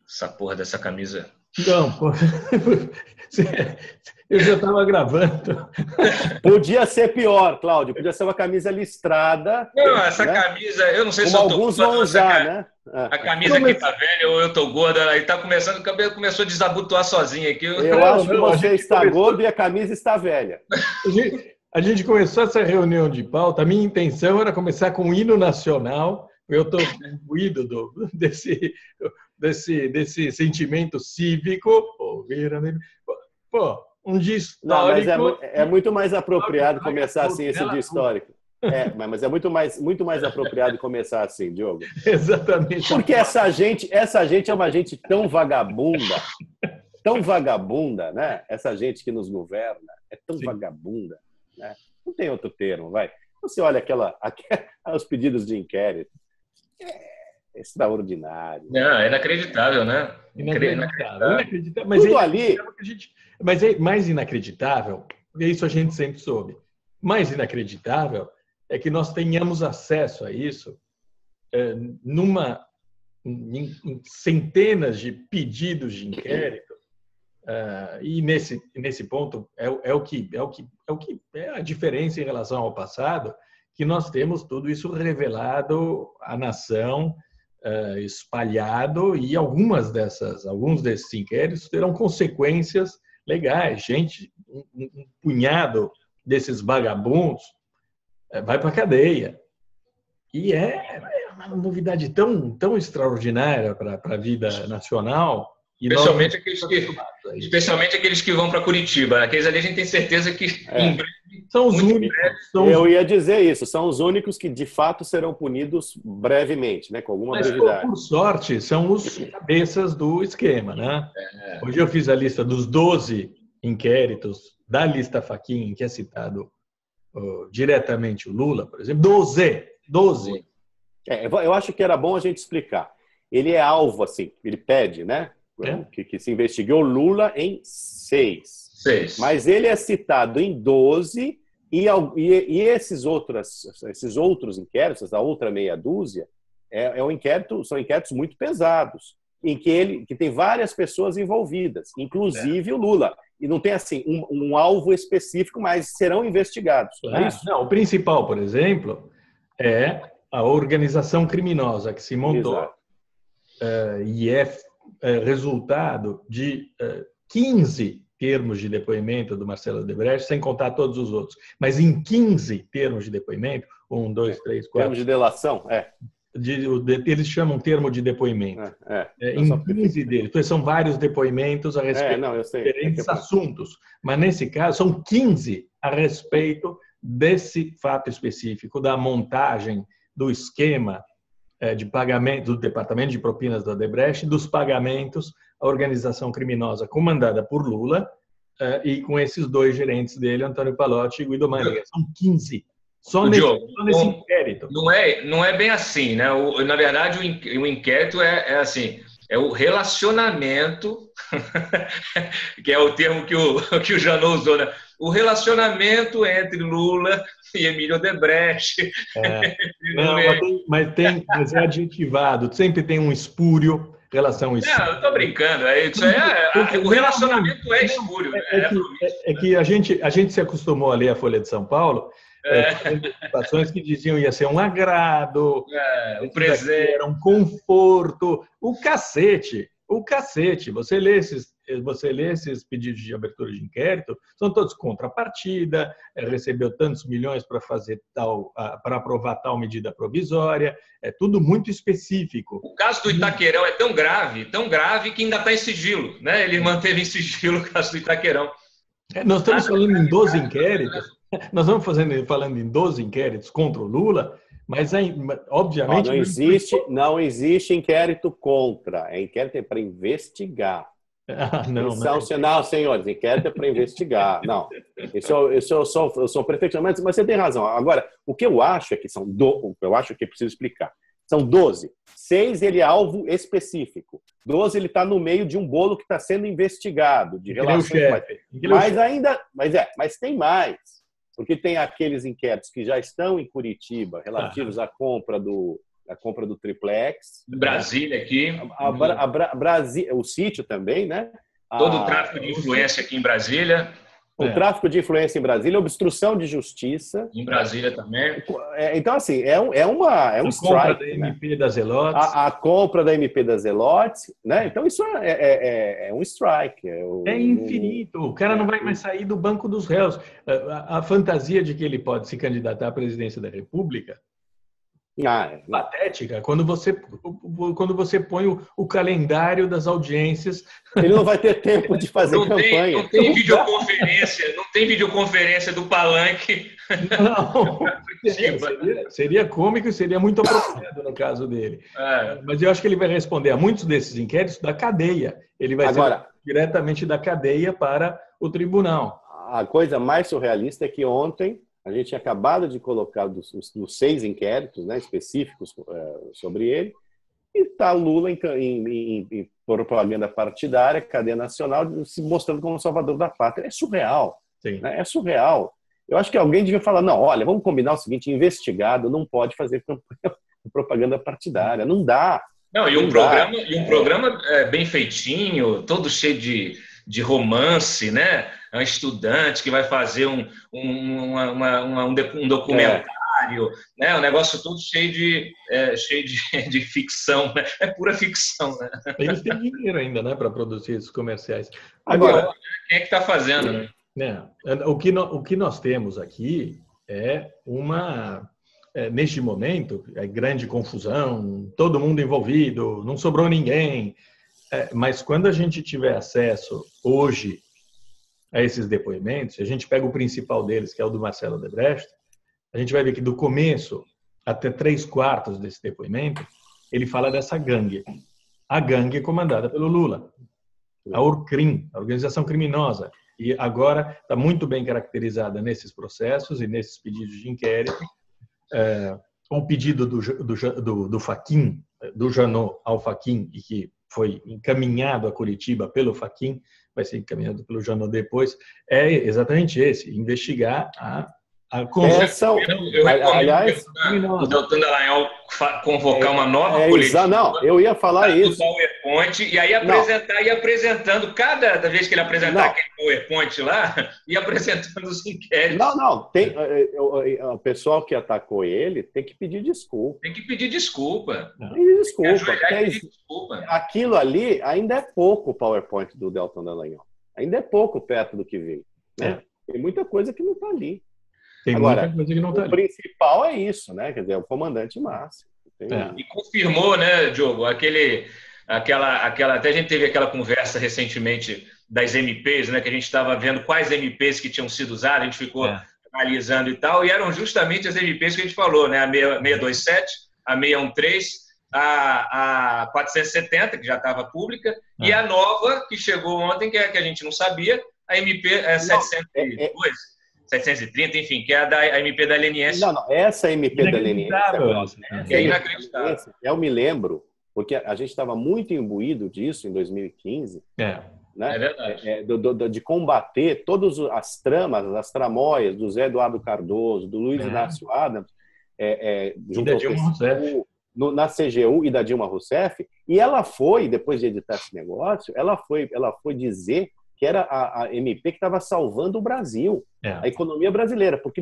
essa porra dessa camisa. Não, pô. Eu já estava gravando. Podia ser pior, Cláudio. Podia ser uma camisa listrada. Não, essa né? camisa, eu não sei Como se eu tô alguns gordo, vão usar, né? a camisa aqui tá velha ou eu tô gorda, aí tá começando, o cabelo começou a desabotoar sozinho aqui. Eu acho que você está gordo e a camisa está velha. A gente começou essa reunião de pauta. A minha intenção era começar com o hino nacional. Eu estou imbuído desse sentimento cívico. Pô, um dia histórico. Não, mas é muito mais apropriado começar assim esse dia histórico. Mas é muito mais apropriado começar assim, Diogo. Exatamente. Porque essa gente é uma gente tão vagabunda, né? Essa gente que nos governa é tão vagabunda, né? Não tem outro termo, vai. Você olha os pedidos de inquérito, é extraordinário. Não, é inacreditável, né? Inacreditável. Tudo ali. Mas é mais inacreditável, porque isso a gente sempre soube. Mais inacreditável é que nós tenhamos acesso a isso em centenas de pedidos de inquérito, e nesse ponto é o que é a diferença em relação ao passado, que nós temos tudo isso revelado à nação, espalhado, e alguns desses inquéritos terão consequências legais. Gente, um punhado desses vagabundos vai para a cadeia. E é uma novidade tão extraordinária para a vida nacional. Especialmente aqueles que vão para Curitiba. Aqueles ali a gente tem certeza que em breve são os únicos. Eu ia dizer isso. São os únicos que de fato serão punidos brevemente, né? Com alguma brevidade. Por sorte, são os cabeças do esquema, né? Hoje eu fiz a lista dos 12 inquéritos da lista Fachin, que é citado diretamente o Lula, por exemplo. 12. Eu acho que era bom a gente explicar. Ele é alvo, assim, ele pede, né? Que se investigue o Lula em 6. Mas ele é citado em 12 e esses outros inquéritos, essa outra meia dúzia, são inquéritos muito pesados, em que tem várias pessoas envolvidas, inclusive o Lula. E não tem assim um alvo específico, mas serão investigados. É isso? Não, o principal, por exemplo, é a organização criminosa que se montou e é resultado de 15 termos de depoimento do Marcelo Odebrecht, sem contar todos os outros. Mas em 15 termos de depoimento, 1, 2, 3, 4... Termos de delação, eles chamam termo de depoimento. Em 15 deles. Então, são vários depoimentos a respeito de diferentes assuntos. Mas, nesse caso, são 15 a respeito desse fato específico, da montagem do esquema de pagamento do Departamento de Propinas do Odebrecht, dos pagamentos à organização criminosa comandada por Lula e com esses dois gerentes dele, Antônio Pallotti e Guido Mantega. São 15. Só nesse inquérito. Não é bem assim, né? Na verdade, o inquérito é assim, é o relacionamento, que é o termo que o Janot usou, né? O relacionamento entre Lula e Emílio Odebrecht. Mas é adjetivado, sempre tem um espúrio, relação espúrio. Não, eu estou brincando, o relacionamento é espúrio. É que a gente se acostumou a ler a Folha de São Paulo, participações que diziam ia ser um agrado, um presente, era um conforto, o cacete. Você lê esses pedidos de abertura de inquérito, são todos contrapartida, recebeu tantos milhões para fazer para aprovar tal medida provisória, é tudo muito específico. O caso do Itaquerão é tão grave que ainda está em sigilo, né? Ele manteve em sigilo o caso do Itaquerão. Nós estamos falando em 12 inquéritos. Nós vamos falando em 12 inquéritos contra o Lula, mas obviamente não existe inquérito contra. Inquérito é para investigar. Não, senhores, inquérito é para investigar. Não, eu sou perfeccionista, mas você tem razão. Agora, o que eu acho é que eu acho que é preciso explicar. São 12. 6 ele é alvo específico. 12 ele está no meio de um bolo que está sendo investigado de relações. Mas tem mais. Porque tem aqueles inquéritos que já estão em Curitiba, relativos à compra do a compra do triplex. Brasília aqui. O sítio também, né? Todo o tráfico de influência aqui em Brasília. O tráfico de influência em Brasília, obstrução de justiça. Em Brasília também. Então, assim, é um strike. A compra da MP da Zelotes. A compra da MP da Zelotes, né? Então, isso é um strike. É infinito. O cara não vai mais sair do banco dos réus. A fantasia de que ele pode se candidatar à presidência da República patética. Quando você põe o calendário das audiências... Ele não vai ter tempo de fazer campanha. Não tem videoconferência do Palanque. Não. Seria cômico e seria muito apropriado no caso dele. Mas eu acho que ele vai responder a muitos desses inquéritos da cadeia. Ele vai ser diretamente da cadeia para o tribunal. A coisa mais surrealista é que ontem a gente tinha acabado de colocar dos 6 inquéritos, né, específicos sobre ele, e está Lula em propaganda partidária, cadeia nacional, se mostrando como salvador da pátria. É surreal. Né? É surreal. Eu acho que alguém devia falar, não, olha, vamos combinar o seguinte, investigado não pode fazer propaganda partidária. Não dá. Não, e um programa bem feitinho, todo cheio de romance, né? É um estudante que vai fazer um documentário, né? Um negócio todo cheio de ficção, né? É pura ficção, né? Eles têm dinheiro ainda, né, para produzir esses comerciais. Agora, quem é que está fazendo, né? O que nós temos aqui é neste momento, é grande confusão, todo mundo envolvido, não sobrou ninguém. Mas quando a gente tiver acesso hoje a esses depoimentos, a gente pega o principal deles, que é o do Marcelo Odebrecht, a gente vai ver que do começo até 3/4 desse depoimento, ele fala dessa gangue. A gangue comandada pelo Lula. A Orcrim, a organização criminosa. E agora está muito bem caracterizada nesses processos e nesses pedidos de inquérito. O pedido do Fachin, do Janot ao Fachin, e que foi encaminhado a Curitiba pelo Fachin, vai ser encaminhado pelo Janot depois, é exatamente esse, investigar a conversa. Aliás, o Deltan Dallagnol convocar uma nova coletiva. Não, eu ia falar isso. PowerPoint, e aí ir apresentando, cada vez que ele apresentar aquele PowerPoint lá, e apresentando os inquéritos. Não. O pessoal que atacou ele tem que pedir desculpa. Pedir desculpa. Aquilo ali ainda é pouco o PowerPoint do Deltan Dallagnol. Ainda é pouco perto do que veio. Né? Tem muita coisa que não está ali. Agora, o principal é isso, né? Quer dizer, é o comandante máximo. E confirmou, né, Diogo, aquela até a gente teve aquela conversa recentemente das MPs, né, que a gente estava vendo quais MPs que tinham sido usadas, a gente ficou analisando e tal, e eram justamente as MPs que a gente falou, né, a 627, a 613, a 470, que já estava pública, e a nova, que chegou ontem, que a gente não sabia, a MP 702. 730, enfim, que é a MP da LNS. Não, essa MP da LNS é inacreditável. Eu me lembro, porque a gente estava muito imbuído disso em 2015, né? É verdade. De combater todas as tramas, as tramóias do Zé Eduardo Cardoso, do Luiz Inácio Adams, junto ao PCU, na CGU e da Dilma Rousseff, e ela foi, depois de editar esse negócio, ela foi dizer que era a MP que estava salvando o Brasil, a economia brasileira, porque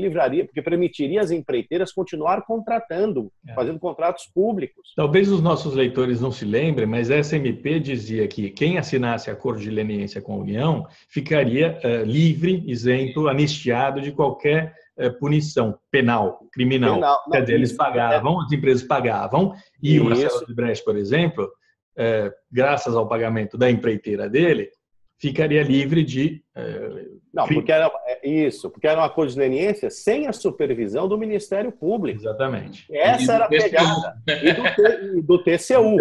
permitiria às empreiteiras continuar contratando, fazendo contratos públicos. Talvez os nossos leitores não se lembrem, mas essa MP dizia que quem assinasse acordo de leniência com a União ficaria livre, isento, anistiado de qualquer punição penal, criminal. Quer dizer, eles pagavam, as empresas pagavam, e o Marcelo Odebrecht, por exemplo, graças ao pagamento da empreiteira dele, ficaria livre de... porque era um acordo de leniência sem a supervisão do Ministério Público. Exatamente. Essa era a pegada. E do TCU.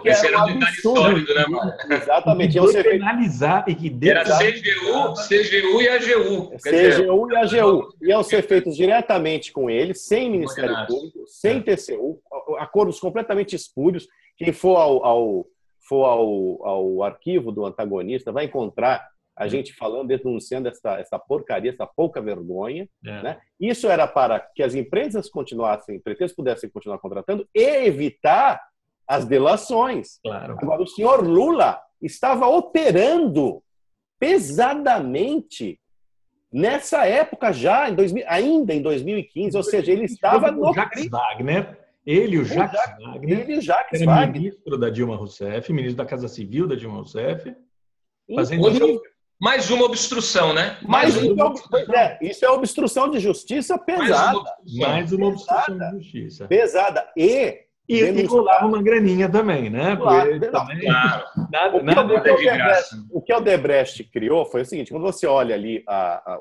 Esse era um absurdo, né, mano? Exatamente. Penalizar e que... Era CGU e AGU. CGU e AGU. Iam ser feitos diretamente com ele, sem Ministério Público, sem TCU, acordos completamente espúrios. Quem for ao arquivo do antagonista vai encontrar a gente falando, denunciando essa porcaria, essa pouca vergonha. Né? Isso era para que as empresas pretensas pudessem continuar contratando e evitar as delações. Claro. Agora, o senhor Lula estava operando pesadamente nessa época já, ainda em 2015, ou seja, ele estava no... Jacques Wagner, ele e o Jacques Wagner, era ministro da Dilma Rousseff, ministro da Casa Civil da Dilma Rousseff, fazendo... Mais uma obstrução, né? Isso é obstrução de justiça pesada. Mais uma obstrução de justiça. Pesada. E rolava uma graninha também, né? Claro. O que o Odebrecht criou foi o seguinte: quando você olha ali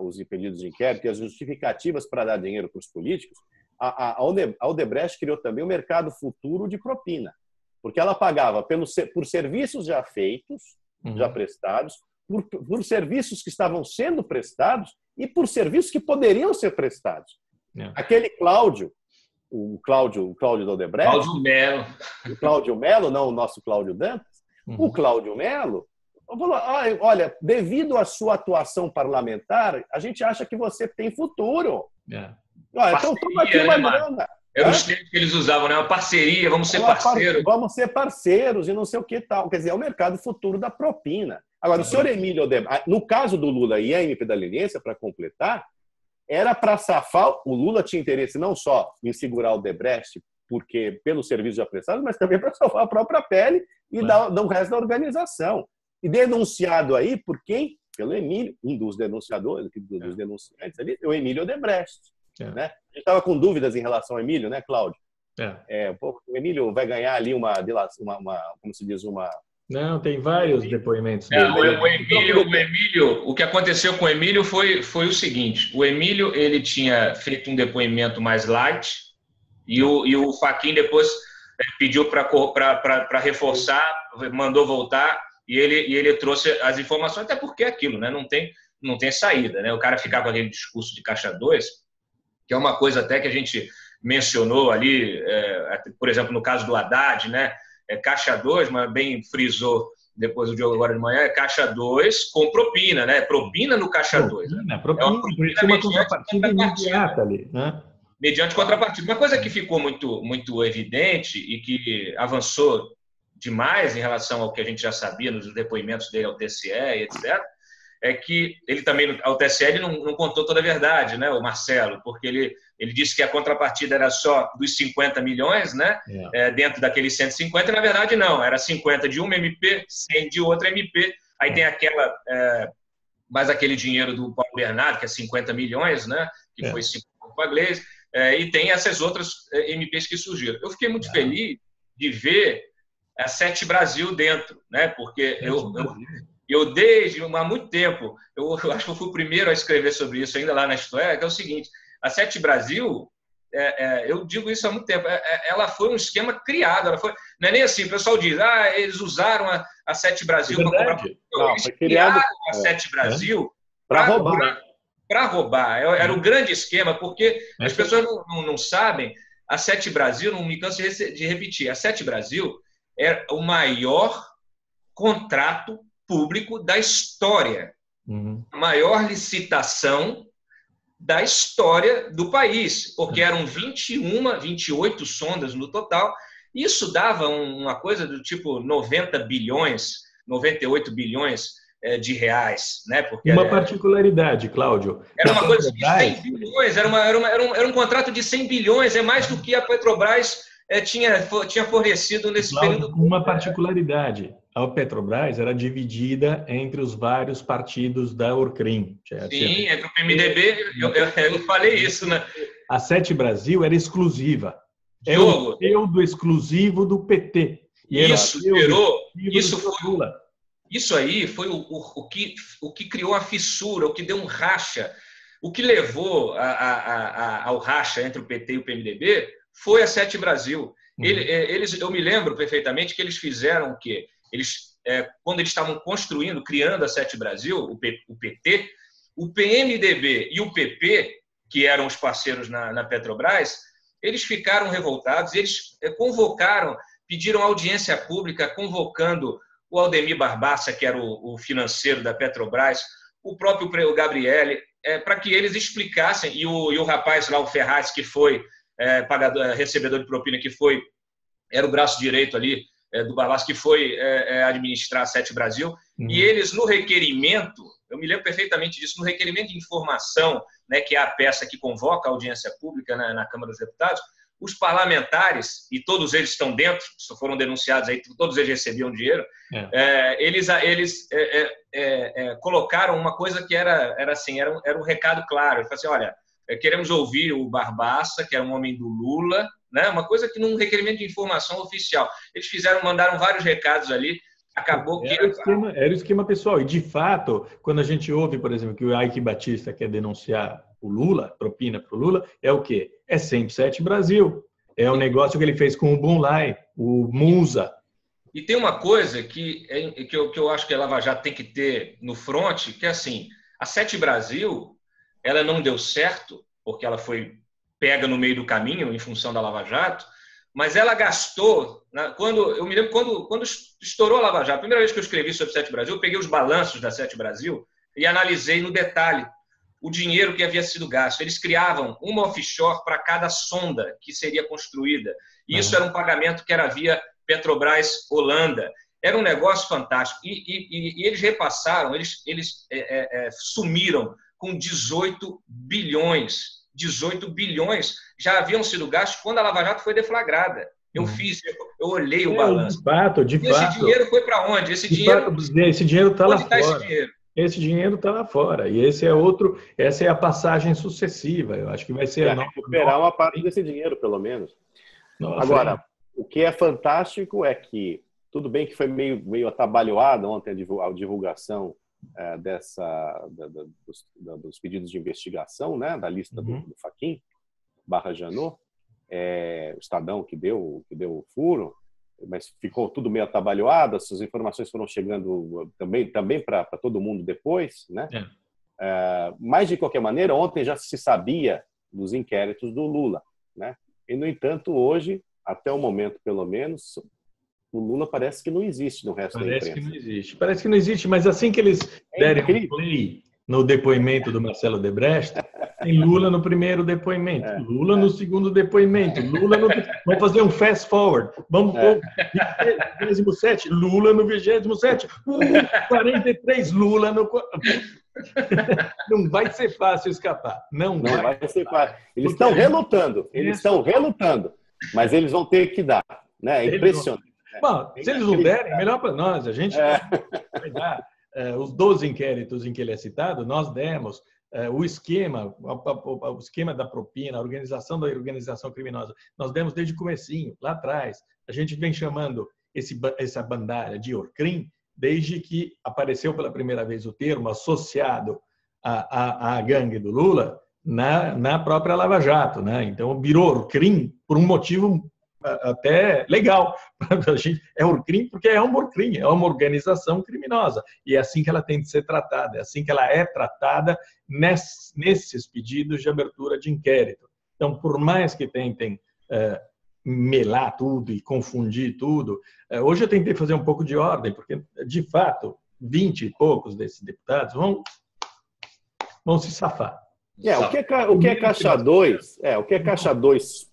os impedidos de inquérito e as justificativas para dar dinheiro para os políticos, a Odebrecht criou também o mercado futuro de propina, porque ela pagava por serviços já feitos, já prestados, por serviços que estavam sendo prestados e por serviços que poderiam ser prestados. Aquele Cláudio, o Cláudio do Odebrecht... O Cláudio Melo, não o nosso Cláudio Dantas. O Cláudio Melo falou, olha, devido à sua atuação parlamentar, a gente acha que você tem futuro. Olha, então toma aqui uma grana. Era os termos que eles usavam, né? Uma parceria, vamos ser parceiros. Vamos ser parceiros e não sei o que tal. Quer dizer, é o mercado futuro da propina. Agora, o senhor Emílio Odebrecht, no caso do Lula e a MP da leniência, para completar, era para safar. O Lula tinha interesse não só em segurar o Odebrecht, porque pelo serviço já prestado, mas também para salvar a própria pele e dar o resto da organização. E denunciado aí por quem? Pelo Emílio, um dos denunciadores, dos denunciantes ali, o Emílio Odebrecht. Né? A gente estava com dúvidas em relação ao Emílio, né, Cláudio? O Emílio vai ganhar ali como se diz, uma... Não, tem vários depoimentos dele. O Emílio, o que aconteceu com o Emílio foi o seguinte: o Emílio ele tinha feito um depoimento mais light e o Fachin depois pediu para reforçar, mandou voltar e ele trouxe as informações, até porque é aquilo, né? Não tem saída, né? O cara ficar com aquele discurso de caixa 2, que é uma coisa até que a gente mencionou ali, por exemplo, no caso do Haddad, né? Caixa 2, mas bem frisou depois do Diogo agora de manhã, é caixa 2 com propina, né? Propina no caixa 2. Propina, uma contrapartida imediata ali, né? Mediante contrapartida. Uma coisa que ficou muito, muito evidente e que avançou demais em relação ao que a gente já sabia nos depoimentos dele ao TSE e etc., é que ele também, ao TSE, ele não contou toda a verdade, né, o Marcelo, porque ele disse que a contrapartida era só dos 50 milhões, né, dentro daqueles 150, e na verdade não, era 50 de uma MP, 100 de outra MP, aí tem mais aquele dinheiro do Paulo Bernardo, que é 50 milhões, né, que foi 50 para a Gleisi, e tem essas outras MPs que surgiram. Eu fiquei muito feliz de ver a Sete Brasil dentro, né, porque eu desde há muito tempo, eu acho que eu fui o primeiro a escrever sobre isso ainda lá na História, que é o seguinte: a Sete Brasil, eu digo isso há muito tempo, ela foi um esquema criado, não é nem assim, o pessoal diz, eles usaram a Sete Brasil para comprar. Não, eles criaram a Sete Brasil para roubar. Para roubar. Era um grande esquema, porque as pessoas não sabem, a Sete Brasil, não me canso de repetir, a Sete Brasil é o maior contrato público da história, a maior licitação da história do país, porque eram 28 sondas no total. Isso dava uma coisa do tipo 90 bilhões, 98 bilhões de reais, né? Porque uma particularidade, Cláudio. Era uma coisa de 100 bilhões, era um contrato de 100 bilhões, é mais do que a Petrobras tinha fornecido nesse período. Uma particularidade. A Petrobras era dividida entre os vários partidos da Orcrim. Sim, entre o PMDB, eu falei isso, né? A Sete Brasil era exclusiva. Era o feudo exclusivo do PT. Isso aí foi o que criou a fissura, o que deu um racha, o que levou ao racha entre o PT e o PMDB foi a Sete Brasil. Eu me lembro perfeitamente que eles fizeram o quê? Quando eles estavam criando a Sete Brasil, o PT, o PMDB e o PP, que eram os parceiros na Petrobras, eles ficaram revoltados, eles pediram audiência pública, convocando o Aldemir Barbaça, que era o financeiro da Petrobras, o próprio Gabrielli, para que eles explicassem, e o rapaz lá, o Ferraz, que foi recebedor de propina, era o braço direito ali do Barbaça, que foi administrar a Sete Brasil, e eles, no requerimento, eu me lembro perfeitamente disso, no requerimento de informação, né, que é a peça que convoca a audiência pública na Câmara dos Deputados, os parlamentares, e todos eles estão dentro, foram denunciados aí, todos eles recebiam dinheiro, eles colocaram uma coisa que era um recado claro. Eles falaram assim, olha, queremos ouvir o Barbaça, que era um homem do Lula, né? Uma coisa que num requerimento de informação oficial. Eles mandaram vários recados ali, acabou que... Era o esquema pessoal. E, de fato, quando a gente ouve, por exemplo, que o Ike Batista quer denunciar o Lula, propina para o Lula, é o quê? É sempre Sete Brasil. É o negócio que ele fez com o Bunlai, o Musa. E tem uma coisa que eu acho que a Lava Jato tem que ter no front, que é assim, a Sete Brasil, ela não deu certo, porque ela foi pega no meio do caminho, em função da Lava Jato, mas ela gastou... Eu me lembro quando estourou a Lava Jato, a primeira vez que eu escrevi sobre Sete Brasil, eu peguei os balanços da Sete Brasil e analisei no detalhe o dinheiro que havia sido gasto. Eles criavam uma offshore para cada sonda que seria construída. E isso era um pagamento que era via Petrobras Holanda. Era um negócio fantástico. E eles repassaram, eles sumiram com 18 bilhões. 18 bilhões já haviam sido gastos quando a Lava Jato foi deflagrada. Eu olhei o balanço. De fato. Esse dinheiro foi para onde? Esse dinheiro está lá fora. Esse dinheiro? Esse dinheiro está lá fora. E essa é a passagem sucessiva. Eu acho que vai ser... recuperar uma parte desse dinheiro, pelo menos. Nossa, agora, o que é fantástico é que, tudo bem que foi meio atabalhoada ontem a divulgação dos pedidos de investigação, né, da lista do Fachin, /Janot, o Estadão que deu o furo, mas ficou tudo meio atabalhoado, essas informações foram chegando também para todo mundo depois, né? Mas, de qualquer maneira, ontem já se sabia dos inquéritos do Lula, né? E, no entanto, hoje, até o momento, pelo menos, o Lula parece que não existe no resto da imprensa. Parece que não existe, mas assim que eles derem um play no depoimento do Marcelo Debrecht, tem Lula no primeiro depoimento, Lula no segundo depoimento, vamos fazer um fast forward, vamos pôr 27, Lula no 27, 43, Lula no... Não vai ser fácil escapar. Não vai ser fácil. Eles estão relutando, mas eles vão ter que dar, né? É impressionante. Bom, se eles não derem, melhor para nós. A gente vai dar. Os 12 inquéritos em que ele é citado, nós demos o esquema da propina, a organização da organização criminosa, nós demos desde o comecinho, lá atrás. A gente vem chamando essa bandalha de Orcrim desde que apareceu pela primeira vez o termo associado à gangue do Lula na própria Lava Jato, né? Então virou Orcrim por um motivo até legal. É Orcrim porque é uma Orcrim, é uma organização criminosa. E é assim que ela tem de ser tratada, é assim que ela é tratada nesses pedidos de abertura de inquérito. Então, por mais que tentem melar tudo e confundir tudo, hoje eu tentei fazer um pouco de ordem, porque, de fato, 20 e poucos desses deputados vão se safar. O que é caixa 2? O que é caixa 2?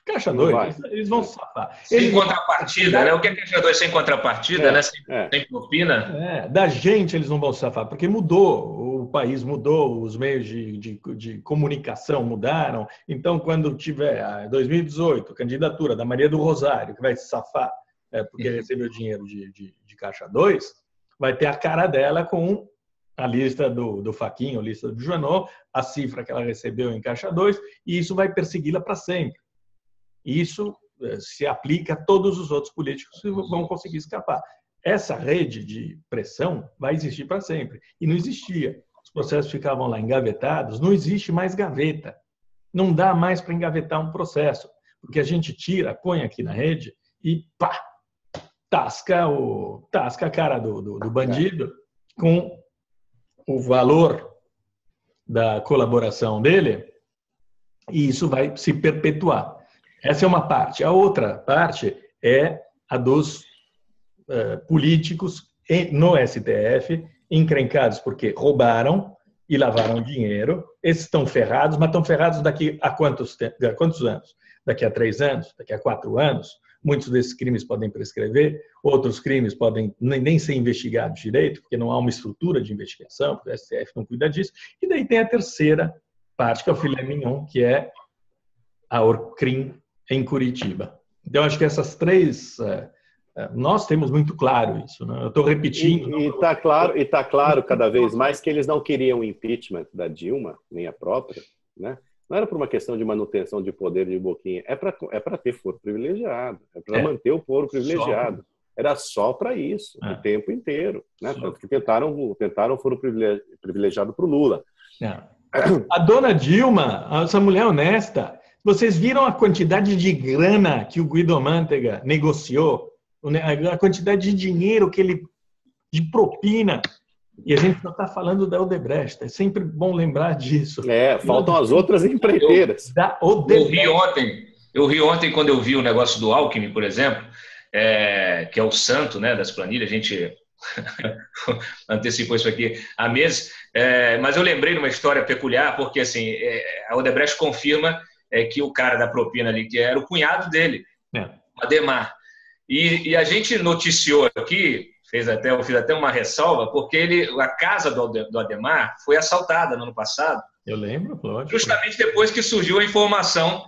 Caixa 2, eles vão safar. Sem contrapartida, né? O que é caixa 2 sem contrapartida, né? Sem propina? Da gente eles não vão safar, porque mudou, o país mudou, os meios de comunicação mudaram. Então, quando tiver 2018, candidatura da Maria do Rosário, que vai se safar porque recebeu dinheiro de caixa 2, vai ter a cara dela com a lista do Fachin, a lista do Janot, a cifra que ela recebeu em caixa 2, e isso vai persegui-la para sempre. Isso se aplica a todos os outros políticos que vão conseguir escapar. Essa rede de pressão vai existir para sempre. E não existia. Os processos ficavam lá engavetados, não existe mais gaveta. Não dá mais para engavetar um processo, porque a gente tira, põe aqui na rede e pá, tasca a cara do bandido com o valor da colaboração dele, e isso vai se perpetuar. Essa é uma parte. A outra parte é a dos políticos no STF, encrencados porque roubaram e lavaram dinheiro. Esses estão ferrados, mas estão ferrados daqui a quantos anos? Daqui a 3 anos? Daqui a 4 anos? Muitos desses crimes podem prescrever, outros crimes podem nem ser investigados direito, porque não há uma estrutura de investigação, porque o STF não cuida disso. E daí tem a terceira parte, que é o filé mignon, que é a Orcrim em Curitiba. Então, acho que essas três... Nós temos muito claro isso, né? Eu estou repetindo. E está claro cada vez mais que eles não queriam o impeachment da Dilma, nem a própria, né? Não era por uma questão de manutenção de poder de boquinha, é para ter foro privilegiado, é para manter o foro privilegiado. Era só para isso, o tempo inteiro, né? Tanto que tentaram foro privilegiado para o Lula. A dona Dilma, essa mulher honesta, vocês viram a quantidade de grana que o Guido Mantega negociou? A quantidade de dinheiro que ele... de propina. E a gente não está falando da Odebrecht. É sempre bom lembrar disso. Faltam as outras empreiteiras. Eu ri ontem quando eu vi o negócio do Alckmin, por exemplo, que é o santo, né, das planilhas. A gente antecipou isso aqui há meses. Mas eu lembrei de uma história peculiar, porque assim, a Odebrecht confirma que o cara da propina ali, que era o cunhado dele, Ademar. E a gente noticiou aqui, eu fiz até uma ressalva, porque a casa do Ademar foi assaltada no ano passado. Eu lembro, lógico. Justamente depois que surgiu a informação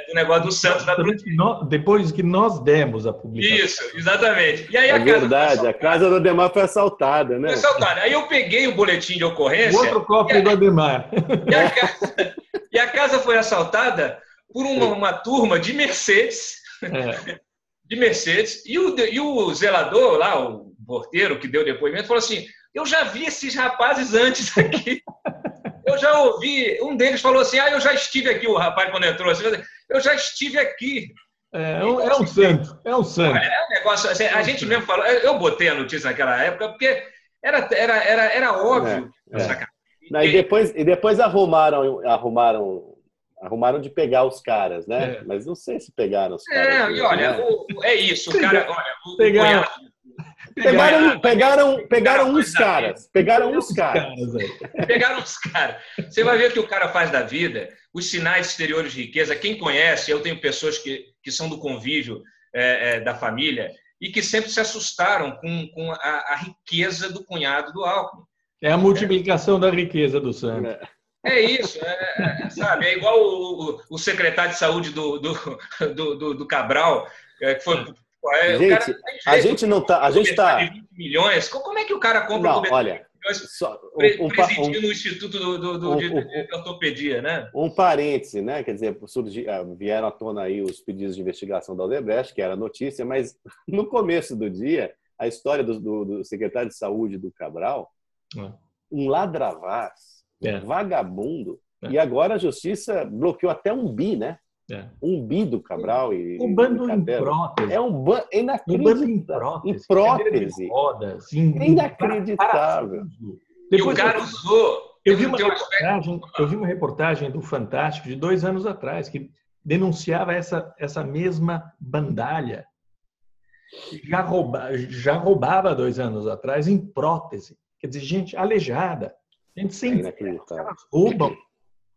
do negócio do Santos da Brutina. Depois que nós demos a publicação. Isso, exatamente. E aí a casa do Ademar foi assaltada, né? Foi assaltada. Aí eu peguei o boletim de ocorrência. O outro cofre do Ademar. E a casa foi assaltada por uma turma de Mercedes. De Mercedes, e o zelador lá, o porteiro que deu depoimento, falou assim: eu já vi esses rapazes antes aqui, eu já ouvi, um deles falou assim: eu já estive aqui, o rapaz quando entrou assim, eu já estive aqui. É um santo. É um negócio, assim, a gente mesmo falou, eu botei a notícia naquela época, porque era óbvio. E depois arrumaram de pegar os caras, né? Mas não sei se pegaram os caras. E olha, né? É isso, o cara... Olha, Pegaram uns caras. Pegaram uns caras. Você vai ver o que o cara faz da vida, os sinais exteriores de riqueza. Quem conhece, eu tenho pessoas que são do convívio da família e que sempre se assustaram com a riqueza do cunhado do Alckmin. É a multiplicação da riqueza do Santos. É isso, sabe? É igual o secretário de saúde do Cabral, que foi... Gente, a gente não tá... A gente tá... 20 milhões. Como é que o cara compra olha, presidindo no Instituto de Ortopedia, né? Um parêntese, né? Quer dizer, vieram à tona aí os pedidos de investigação da Odebrecht, que era notícia, mas no começo do dia, a história do secretário de saúde do Cabral, um ladravaz, vagabundo, e agora a justiça bloqueou até um bi, né? Um bi do Cabral. Um bando em prótese. É um bando inacreditável. Em prótese. Inacreditável. E o cara usou... Eu vi uma reportagem do Fantástico de 2 anos atrás que denunciava essa mesma bandalha. Já roubava 2 anos atrás em prótese. Quer dizer, gente aleijada. Gente sem... Elas roubam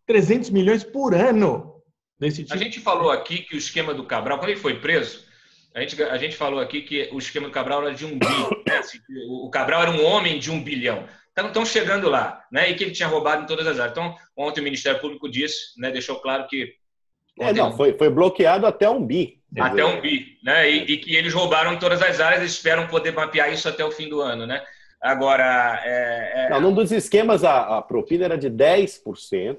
300 milhões por ano. Desse tipo. A gente falou aqui que o esquema do Cabral, quando ele foi preso, a gente falou aqui que o esquema do Cabral era de 1 bi. Né? O Cabral era um homem de 1 bilhão. Estão chegando lá, né? E que ele tinha roubado em todas as áreas. Então, ontem o Ministério Público disse, né? Deixou claro que... Foi bloqueado até 1 bi. Até 1 bi, né? E que eles roubaram em todas as áreas e esperam poder mapear isso até o fim do ano, né? Agora... num dos esquemas, a propina era de 10%,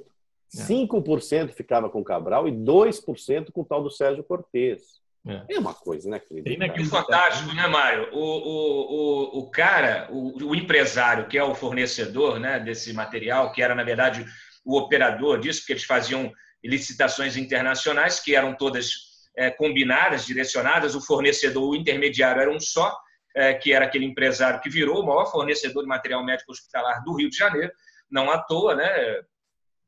5% ficava com o Cabral e 2% com o tal do Sérgio Cortes. É uma coisa, né, querido? É fantástico, né, Mário? O cara, o empresário, que é o fornecedor, né, desse material, que era, na verdade, o operador disso, porque eles faziam licitações internacionais, que eram todas combinadas, direcionadas, o fornecedor, o intermediário era um só, que era aquele empresário que virou o maior fornecedor de material médico hospitalar do Rio de Janeiro, não à toa, né?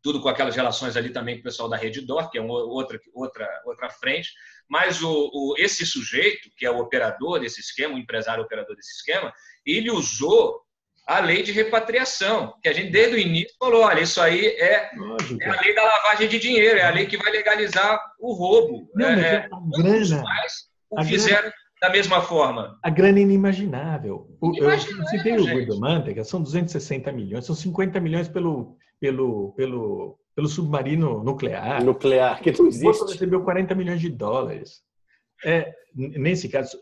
tudo com aquelas relações ali também com o pessoal da Redditor, que é outra frente, mas esse sujeito, que é o operador desse esquema, o empresário operador desse esquema, ele usou a lei de repatriação, que a gente desde o início falou, olha, isso aí é a lei da lavagem de dinheiro, é a lei que vai legalizar o roubo. Não, mas a grana, fizeram da mesma forma. A grana é inimaginável. Eu citei o Guido Mantega, são 260 milhões, são 50 milhões pelo submarino nuclear. Nuclear, que não existe. O outro recebeu 40 milhões de dólares. Nesse caso,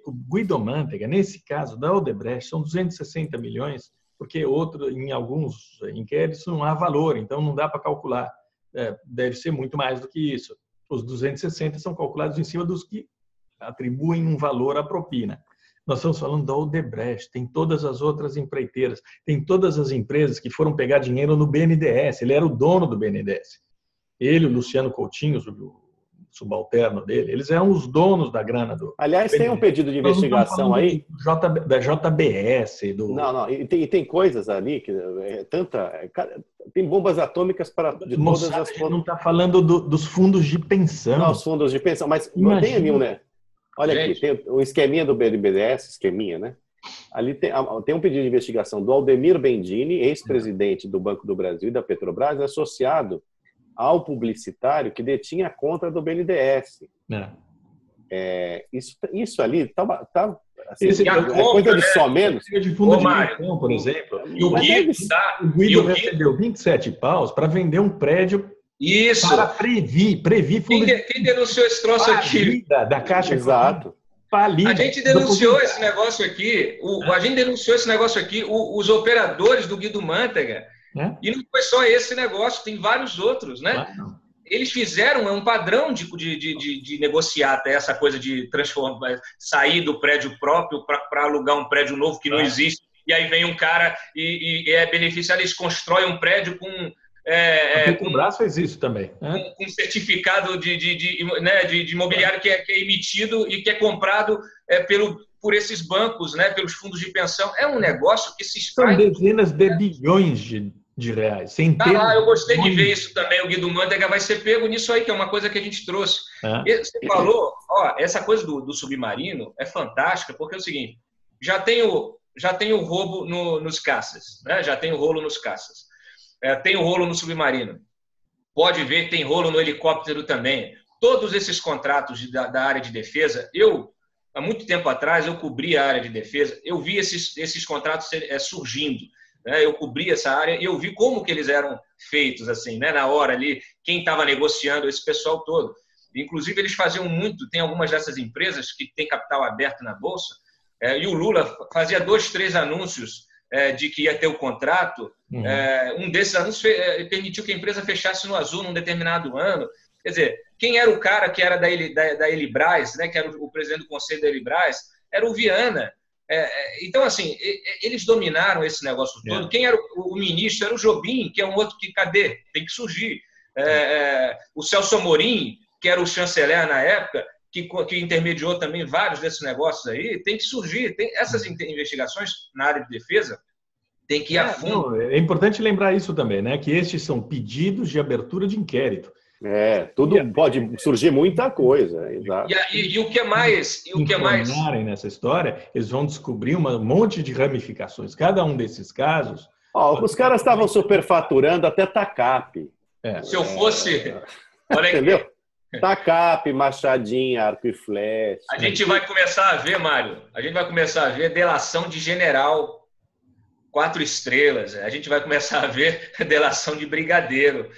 o Guido Mantega, nesse caso da Odebrecht, são 260 milhões, porque em alguns inquéritos não há valor, então não dá para calcular. Deve ser muito mais do que isso. Os 260 são calculados em cima dos que atribuem um valor à propina. Nós estamos falando da Odebrecht, tem todas as outras empreiteiras, tem todas as empresas que foram pegar dinheiro no BNDES. Ele era o dono do BNDES. Ele, o Luciano Coutinho, o subalterno dele, eles eram os donos da grana do... Aliás, tem um pedido de investigação aí... Da JBS. Não, e tem coisas ali, tem bombas atômicas para... Não está falando dos fundos de pensão. Não, os fundos de pensão, mas não tem ali, né? Olha aqui, tem o esqueminha do BNDES, né? Ali tem um pedido de investigação do Aldemir Bendini, ex-presidente do Banco do Brasil e da Petrobras, associado ao publicitário que detinha a conta do BNDES. Isso ali tá assim, coisa de só menos. De fundo de pensão, por exemplo. E o Guido recebeu 27 paus para vender um prédio. Isso. Para prever fundo. Quem denunciou esse troço aqui? Da Caixa. Exato. A gente denunciou esse negócio aqui. A gente denunciou esse negócio aqui. Os operadores do Guido Mantega. E não foi só esse negócio, tem vários outros, né? Claro. Eles fizeram um padrão de negociar até essa coisa de sair do prédio próprio para alugar um prédio novo que não existe. E aí vem um cara e é beneficiado, eles constroem um prédio com... o braço fez isso também. Com certificado de imobiliário que é emitido e que é comprado por esses bancos, né, pelos fundos de pensão. É um negócio que se extrai... São dezenas de bilhões de reais. Eu gostei de ver isso também. O Guido Mantega vai ser pego nisso aí, que é uma coisa que a gente trouxe. Você falou, essa coisa do submarino é fantástica, porque é o seguinte, já tem o roubo nos caças, né? Já tem o rolo nos caças. Tem o rolo no submarino. Pode ver, tem rolo no helicóptero também. Todos esses contratos da área de defesa, há muito tempo atrás, eu cobri a área de defesa, eu vi esses contratos surgindo. Eu cobri essa área e eu vi como que eles eram feitos, assim, né? Na hora ali, quem estava negociando, esse pessoal todo. Inclusive, eles faziam muito, tem algumas dessas empresas que têm capital aberto na Bolsa, e o Lula fazia 2, 3 anúncios de que ia ter o contrato. Um desses anúncios permitiu que a empresa fechasse no azul num determinado ano. Quer dizer, quem era o cara que era da Elibras, né, que era o presidente do conselho da Elibras, era o Viana. Então, assim, eles dominaram esse negócio todo. Quem era o ministro era o Jobim, que é um outro que, cadê? Tem que surgir. O Celso Amorim, que era o chanceler na época, que intermediou também vários desses negócios aí, tem que surgir. Essas investigações na área de defesa tem que ir a fundo. É importante lembrar isso também, né? Que estes são pedidos de abertura de inquérito. Tudo pode surgir muita coisa. Exato. E o que é mais? Nessa história, eles vão descobrir um monte de ramificações. Cada um desses casos. Os caras estavam superfaturando até TACAP. Se eu fosse. Olha aqui. Entendeu? TACAP, Machadinha, arco e flecha. A gente vai começar a ver, Mário, delação de general 4 estrelas. A gente vai começar a ver delação de brigadeiro.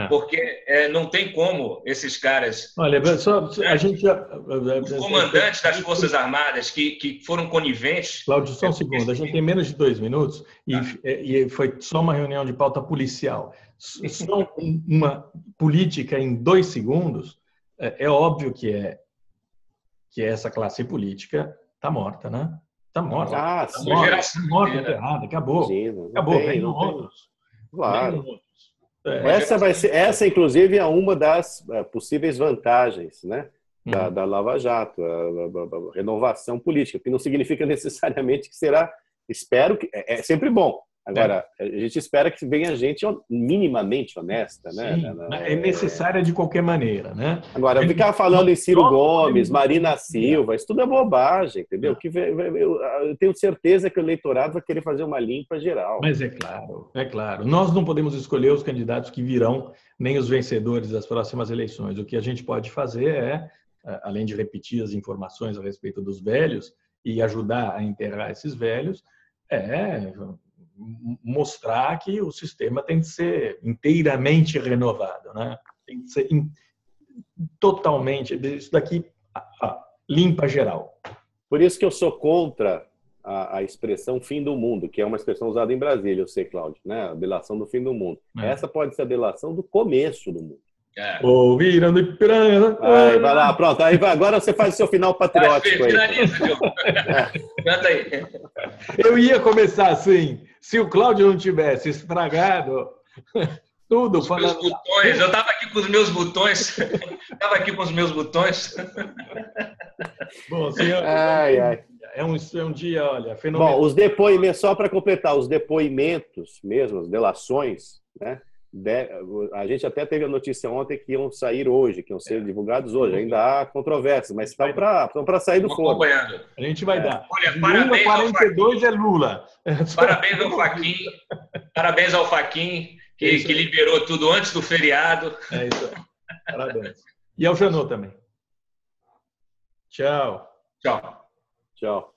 Porque não tem como esses caras... Olha, a gente já... Os comandantes das Forças Armadas que foram coniventes... Cláudio, só um segundo. A gente tem menos de 2 minutos e foi só uma reunião de pauta policial. Só uma política em 2 segundos, é óbvio que essa classe política está morta, né? Está morta. Tá morta, errada. Acabou. Vem outros. Claro. Essa, inclusive, é uma das possíveis vantagens, né, da Lava Jato, a renovação política, que não significa necessariamente que será, espero que, é sempre bom, Agora, a gente espera que venha gente minimamente honesta, né? Sim, é necessária de qualquer maneira, né? Agora, ficar falando em Ciro Gomes, Marina Silva, isso tudo é bobagem, entendeu? Eu tenho certeza que o eleitorado vai querer fazer uma limpa geral. Mas é claro. Nós não podemos escolher os candidatos que virão, nem os vencedores das próximas eleições. O que a gente pode fazer é, além de repetir as informações a respeito dos velhos e ajudar a enterrar esses velhos, mostrar que o sistema tem que ser inteiramente renovado, né? Tem que ser totalmente, isso daqui limpa geral. Por isso que eu sou contra a expressão fim do mundo, que é uma expressão usada em Brasília, eu sei, Cláudio, né? A delação do fim do mundo. Essa pode ser a delação do começo do mundo. Ouviram de piranha. Vai lá, pronto. Aí agora você faz o seu final patriótico aí. Canta aí. Eu ia começar assim, se o Cláudio não tivesse estragado tudo. Os meus botões, eu estava aqui com os meus botões. Bom, senhor, é um dia, olha, fenomenal. Bom, os depoimentos, só para completar, os depoimentos mesmo, as delações, né? A gente até teve a notícia ontem que iam sair hoje, que iam ser divulgados hoje. Ainda há controvérsias, mas estão para sair do forno. A gente vai dar. Olha, parabéns 42 é Lula. Parabéns ao Fachin, que liberou tudo antes do feriado. É isso aí. Parabéns. E ao Janot também. Tchau. Tchau.